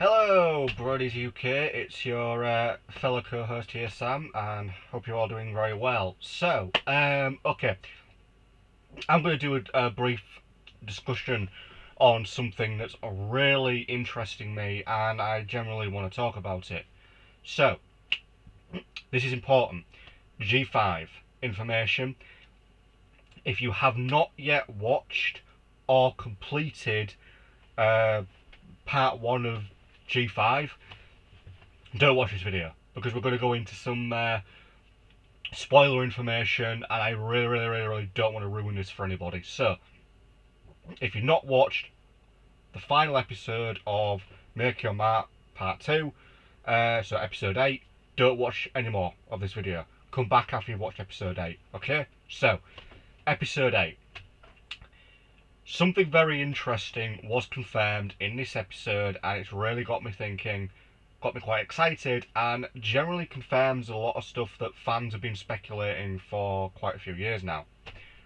Hello, Bronies UK. It's your fellow co-host here, Sam, and hope you're all doing very well. Okay, I'm going to do a brief discussion on something that's really interesting me, and I generally want to talk about it. So, this is important. G5 information. If you have not yet watched or completed uh, part one of G5, don't watch this video because we're going to go into some spoiler information, and I really don't want to ruin this for anybody. So, if you've not watched the final episode of Make Your Mark Part 2, so episode 8, don't watch any more of this video. Come back after you've watched episode 8, okay? So, episode 8. Something very interesting was confirmed in this episode, and it's really got me thinking, got me quite excited, and generally confirms a lot of stuff that fans have been speculating for quite a few years now.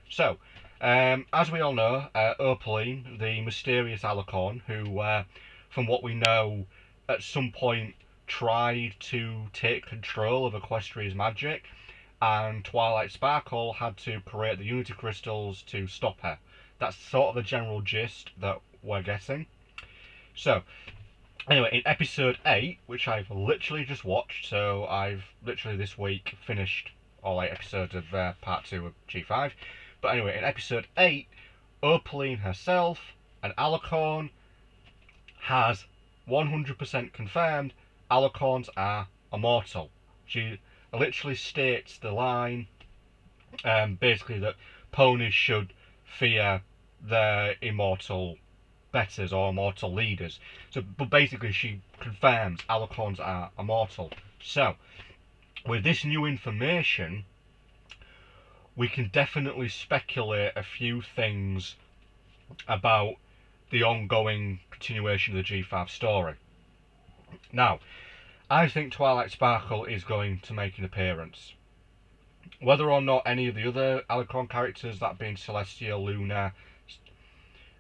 So, as we all know, Opaline, the mysterious Alicorn, who, from what we know, at some point tried to take control of Equestria's magic, and Twilight Sparkle had to create the Unity Crystals to stop her. That's sort of the general gist that we're getting. So, anyway, in episode 8, which I've literally just watched, so I've literally this week finished all 8 episodes of part 2 of G5. But anyway, in episode 8, Opaline herself, an Alicorn, has 100% confirmed Alicorns are immortal. She literally states the line, basically that ponies should fear their immortal betters or immortal leaders. So, but basically, she confirms Alicorns are immortal. So, with this new information, we can definitely speculate a few things about the ongoing continuation of the G5 story. Now, I think Twilight Sparkle is going to make an appearance. Whether or not any of the other Alicorn characters, that being Celestia, Luna,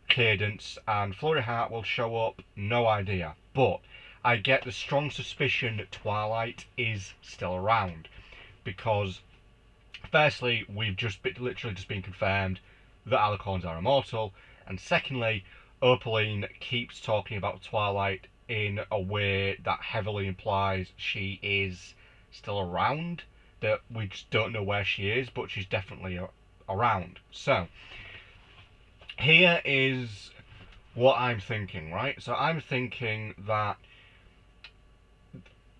Cadence, and Flurry Heart, will show up, no idea. But I get the strong suspicion that Twilight is still around, because firstly, we've literally just been confirmed that Alicorns are immortal, and secondly, Opaline keeps talking about Twilight in a way that heavily implies she is still around, that we just don't know where she is, but she's definitely around. So, here is what I'm thinking, right? So I'm thinking that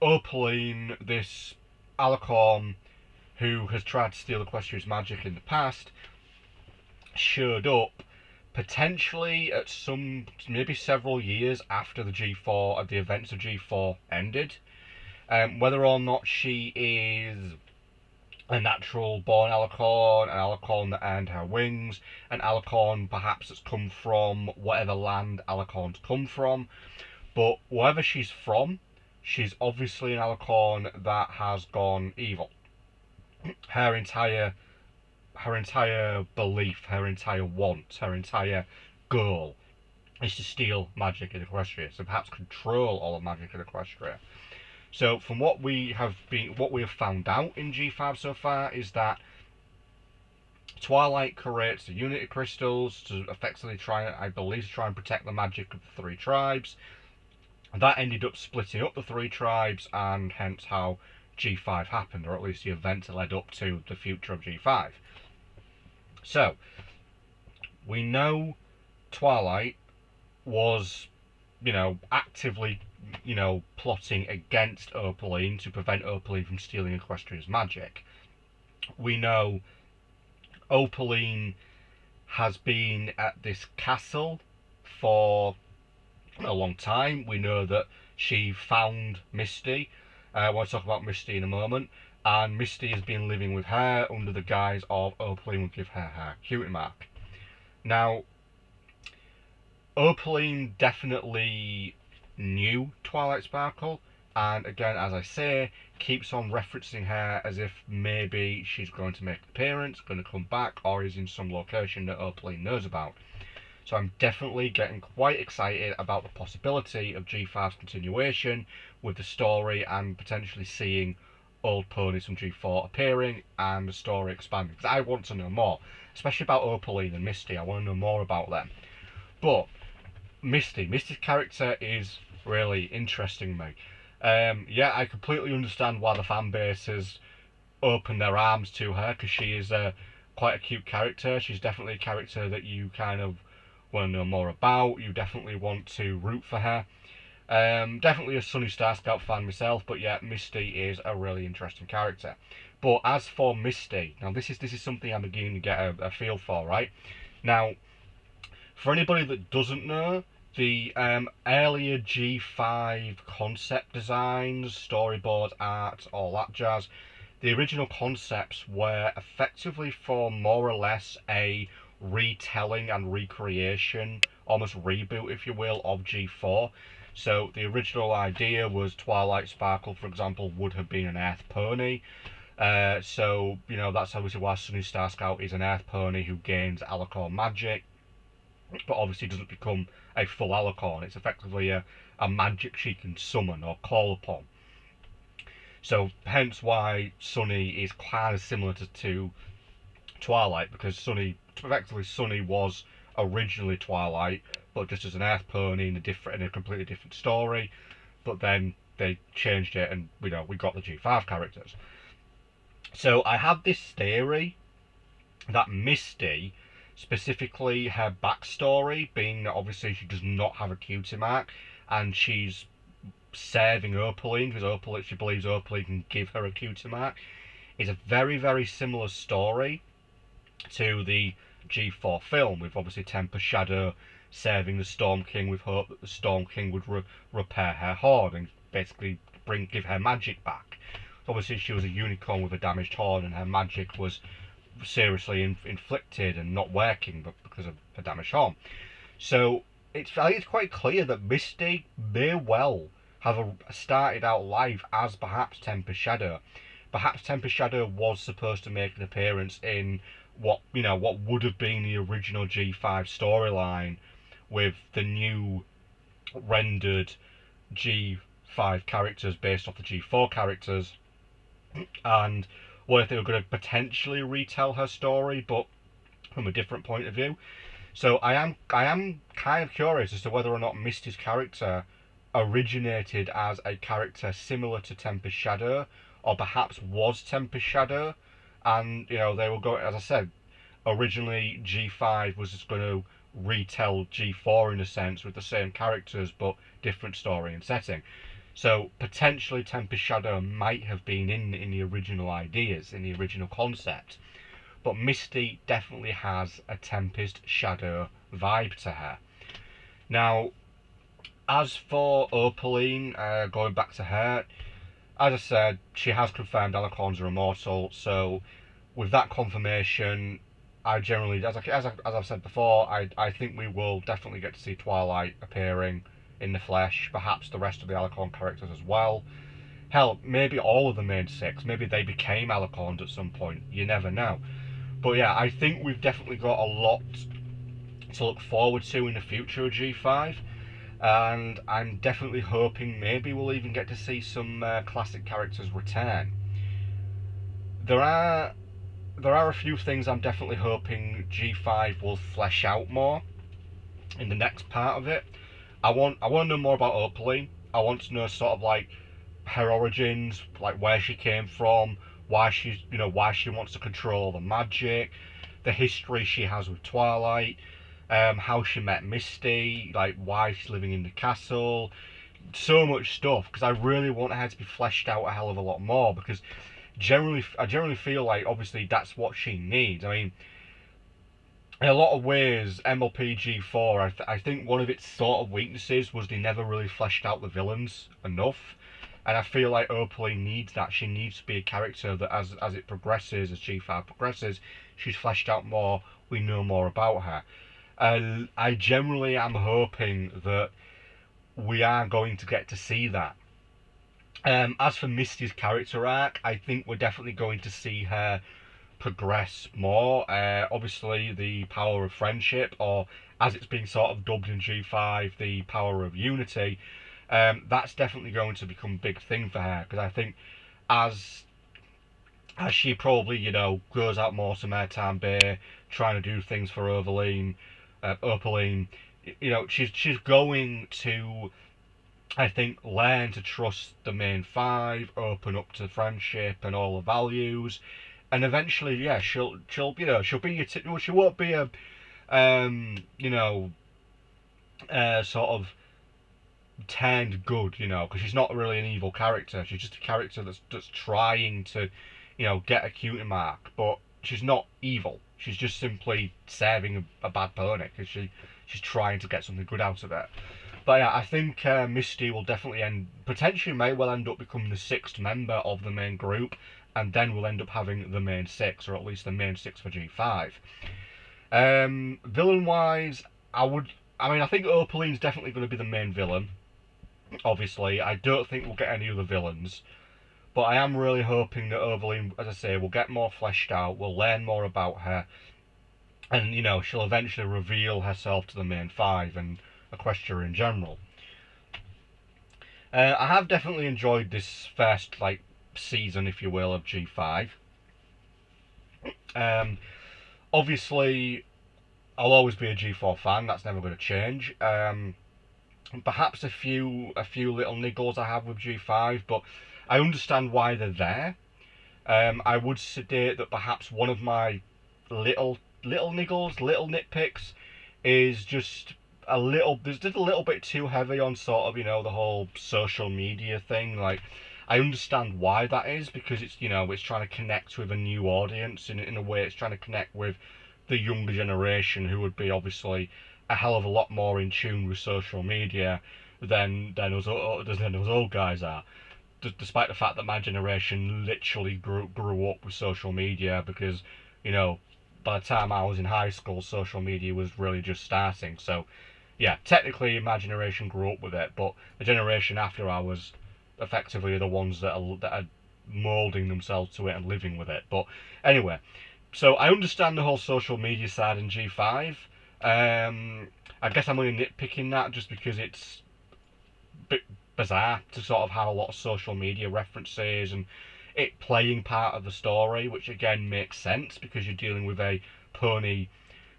Opaline, this Alicorn who has tried to steal Equestria's magic in the past, showed up potentially at maybe several years after the events of G4 ended. Whether or not she is a natural born Alicorn, an Alicorn that earned her wings, an Alicorn perhaps that's come from whatever land Alicorns come from, but wherever she's from, she's obviously an Alicorn that has gone evil. Her entire belief, her entire want, her entire goal is to steal magic in Equestria, so perhaps control all of magic in Equestria. So from what we have found out in G5 so far is that Twilight creates the Unity Crystals to effectively try and protect the magic of the 3 tribes. That ended up splitting up the 3 tribes, and hence how G5 happened, or at least the events that led up to the future of G5. So, we know Twilight was, actively, plotting against Opaline to prevent Opaline from stealing Equestria's magic. We know Opaline has been at this castle for a long time. We know that she found Misty. I want to talk about Misty in a moment. And Misty has been living with her under the guise of Opaline will give her her cutie mark. Now, Opaline definitely knew Twilight Sparkle, and again, as I say, keeps on referencing her as if maybe she's going to make an appearance, going to come back, or is in some location that Opaline knows about. So I'm definitely getting quite excited about the possibility of G5's continuation with the story and potentially seeing old ponies from G4 appearing and the story expanding. Because I want to know more, especially about Opaline and Misty. I want to know more about them. But Misty's character is really interesting me. Yeah, I completely understand why the fan base has opened their arms to her because she is quite a cute character. She's definitely a character that you kind of want to know more about. You definitely want to root for her. Definitely a Sunny Star Scout fan myself, but yeah, Misty is a really interesting character. But as for Misty, now this is something I'm beginning to get a feel for, right? Now, for anybody that doesn't know, the earlier G5 concept designs, storyboard art, all that jazz, the original concepts were effectively for more or less a retelling and recreation, almost reboot, if you will, of G4. So the original idea was Twilight Sparkle, for example, would have been an Earth pony. So, you know, that's obviously why Sunny Star Scout is an Earth pony who gains Alicorn magic, but obviously doesn't become a full Alicorn. It's effectively a magic she can summon or call upon. So hence why Sunny is kind of similar to Twilight, because effectively Sunny was originally Twilight, but just as an Earth pony in a completely different story. But then they changed it, and we got the G5 characters. So I have this theory that Misty, specifically her backstory, being that obviously she does not have a cutie mark, and she's saving Opaline because she believes Opaline can give her a cutie mark, is a very, very similar story to the G4 film, with obviously Tempest Shadow saving the Storm King with hope that the Storm King would repair her horn and basically give her magic back. Obviously, she was a unicorn with a damaged horn, and her magic was seriously inflicted and not working, but because of a damaged horn. So I think it's quite clear that Misty may well have started out life as perhaps Tempest Shadow. Perhaps Tempest Shadow was supposed to make an appearance in what would have been the original G5 storyline, with the new rendered G5 characters based off the G4 characters, and what if they were going to potentially retell her story, but from a different point of view. So I am kind of curious as to whether or not Misty's character originated as a character similar to Tempest Shadow, or perhaps was Tempest Shadow, and they were going, as I said, originally G5 was just going to retell G4 in a sense with the same characters but different story and setting. So potentially Tempest Shadow might have been in the original ideas, in the original concept. But Misty definitely has a Tempest Shadow vibe to her. Now, as for Opaline, going back to her, as I said, she has confirmed Alicorns are immortal, so with that confirmation, I generally, as I've said before, I think we will definitely get to see Twilight appearing in the flesh, perhaps the rest of the Alicorn characters as well. Hell, maybe all of the main six, maybe they became Alicorns at some point, you never know. But yeah, I think we've definitely got a lot to look forward to in the future of G5, and I'm definitely hoping maybe we'll even get to see some classic characters return. There are a few things I'm definitely hoping G5 will flesh out more in the next part of it. I want to know more about Opaline. I want to know sort of like her origins, like where she came from, why she wants to control the magic, the history she has with Twilight, how she met Misty, like why she's living in the castle, so much stuff. Because I really want her to be fleshed out a hell of a lot more. Because I generally feel like obviously that's what she needs. I mean, in a lot of ways, MLP G4, I think one of its sort of weaknesses was they never really fleshed out the villains enough. And I feel like Opaline needs that. She needs to be a character that as it progresses, as G5 progresses, she's fleshed out more, we know more about her. And I generally am hoping that we are going to get to see that. As for Misty's character arc, I think we're definitely going to see her progress more. Obviously, the power of friendship, or as it's been sort of dubbed in G5, the power of unity. That's definitely going to become a big thing for her, because I think as she probably, goes out more to Maritime Bay, trying to do things for Opaline, she's going to, I think, learn to trust the main five, open up to friendship and all the values, and eventually, yeah, she'll be she won't be a sort of turned good, because she's not really an evil character. She's just a character that's trying to, get a cutie mark, but she's not evil. She's just simply serving a bad pony because she's trying to get something good out of it. But yeah, I think Misty will definitely may well end up becoming the sixth member of the main group, and then we'll end up having the main six, or at least the main six for G5. Villain wise, I think Opaline's definitely going to be the main villain. Obviously, I don't think we'll get any other villains, but I am really hoping that Opaline, as I say, will get more fleshed out. We'll learn more about her, and she'll eventually reveal herself to the main five and Equestria in general. I have definitely enjoyed this first season, if you will, of G5. Obviously, I'll always be a G4 fan. That's never going to change. Perhaps a few little niggles I have with G5, but I understand why they're there. I would state that perhaps one of my little niggles, little nitpicks, is just there's just a little bit too heavy on sort of, the whole social media thing. Like, I understand why that is, because it's, it's trying to connect with a new audience in a way. It's trying to connect with the younger generation, who would be obviously a hell of a lot more in tune with social media than us old guys are. Despite the fact that my generation literally grew up with social media, because, by the time I was in high school, social media was really just starting. So, yeah, technically my generation grew up with it, but the generation after I was effectively the ones that are moulding themselves to it and living with it. But anyway, so I understand the whole social media side in G5. I guess I'm only nitpicking that just because it's a bit bizarre to sort of have a lot of social media references and it playing part of the story, which again makes sense because you're dealing with a pony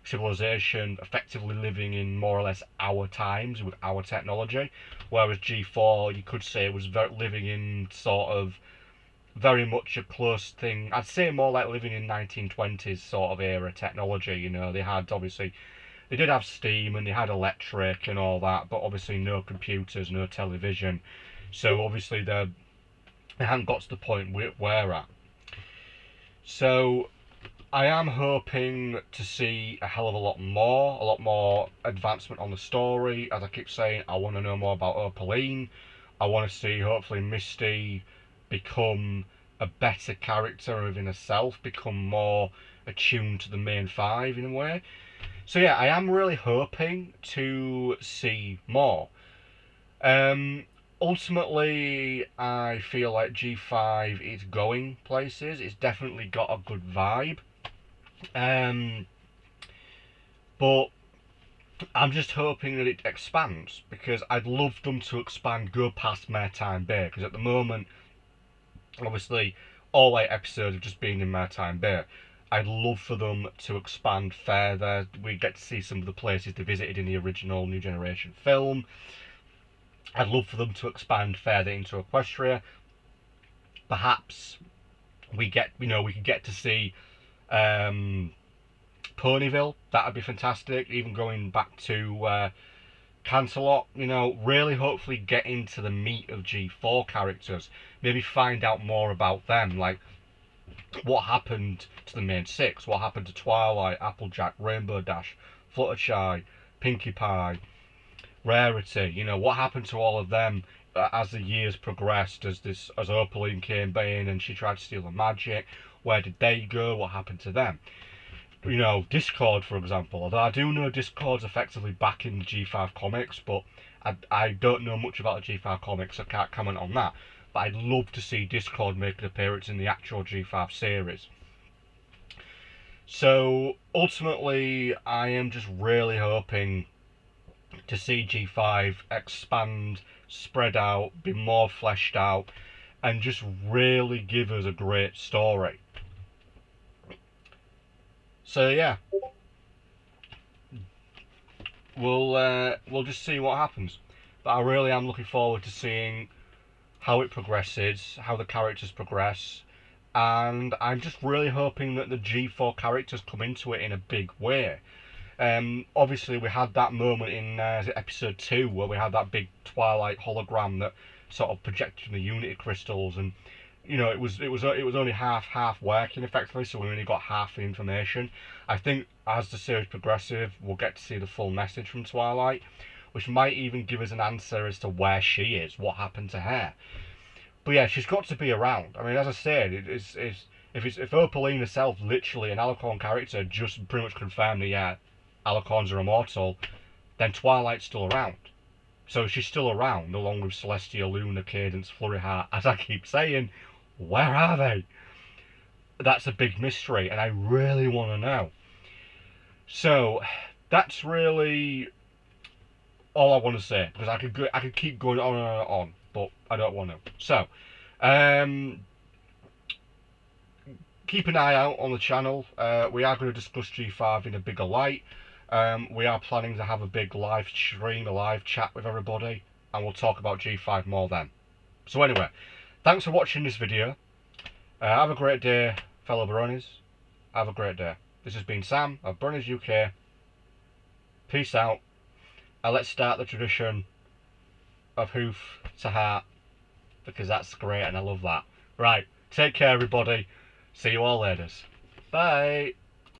civilization effectively living in more or less our times with our technology, whereas G4 you could say was living in sort of very much a close thing. I'd say more like living in 1920s sort of era technology. They had obviously they did have steam and they had electric and all that, but obviously no computers, no television. So obviously they hadn't got to the point we're at. So I am hoping to see a hell of a lot more advancement on the story. As I keep saying, I want to know more about Opaline. I want to see hopefully Misty become a better character within herself, become more attuned to the main five in a way. So yeah, I am really hoping to see more. Ultimately, I feel like G5 is going places. It's definitely got a good vibe. But I'm just hoping that it expands, because I'd love them to expand, go past Maritime Bay, because at the moment, obviously, all 8 episodes have just been in Maritime Bay. I'd love for them to expand further. We get to see some of the places they visited in the original New Generation film. I'd love for them to expand further into Equestria. Perhaps we could get to see Ponyville. That'd be fantastic. Even going back to Canterlot, really hopefully get into the meat of G4 characters. Maybe find out more about them, like what happened to the main six, what happened to Twilight, Applejack, Rainbow Dash, Fluttershy, Pinkie Pie, Rarity. What happened to all of them as the years progressed, as Opaline came in and she tried to steal the magic. Where did they go? What happened to them? Discord, for example. Although I do know Discord's effectively back in the G5 comics, but I don't know much about the G5 comics, so I can't comment on that. But I'd love to see Discord make an appearance in the actual G5 series. So ultimately, I am just really hoping to see G5 expand, spread out, be more fleshed out, and just really give us a great story. So yeah, we'll just see what happens. But I really am looking forward to seeing how it progresses, how the characters progress, and I'm just really hoping that the G4 characters come into it in a big way. Obviously, we had that moment in episode 2 where we had that big Twilight hologram that sort of projected from the Unity crystals, and it was only half working effectively, so we only got half the information. I think as the series progresses, we'll get to see the full message from Twilight, which might even give us an answer as to where she is, what happened to her. But yeah, she's got to be around. I mean, as I said, if Opaline herself, literally an Alicorn character, just pretty much confirmed that yeah, Alicorns are immortal, then Twilight's still around. So if she's still around, along with Celestia, Luna, Cadence, Flurry Heart, as I keep saying, where are they? That's a big mystery, and I really want to know. So that's really all I want to say, because I could keep going on and on, but I don't want to. So, um, keep an eye out on the channel. We are going to discuss G5 in a bigger light. We are planning to have a big live stream, a live chat with everybody, and we'll talk about G5 more then. So anyway, thanks for watching this video. Have a great day, fellow Bronies. Have a great day. This has been Sam of Bronies UK. Peace out, and let's start the tradition of hoof to heart, because that's great and I love that. Right, take care everybody. See you all later. Bye.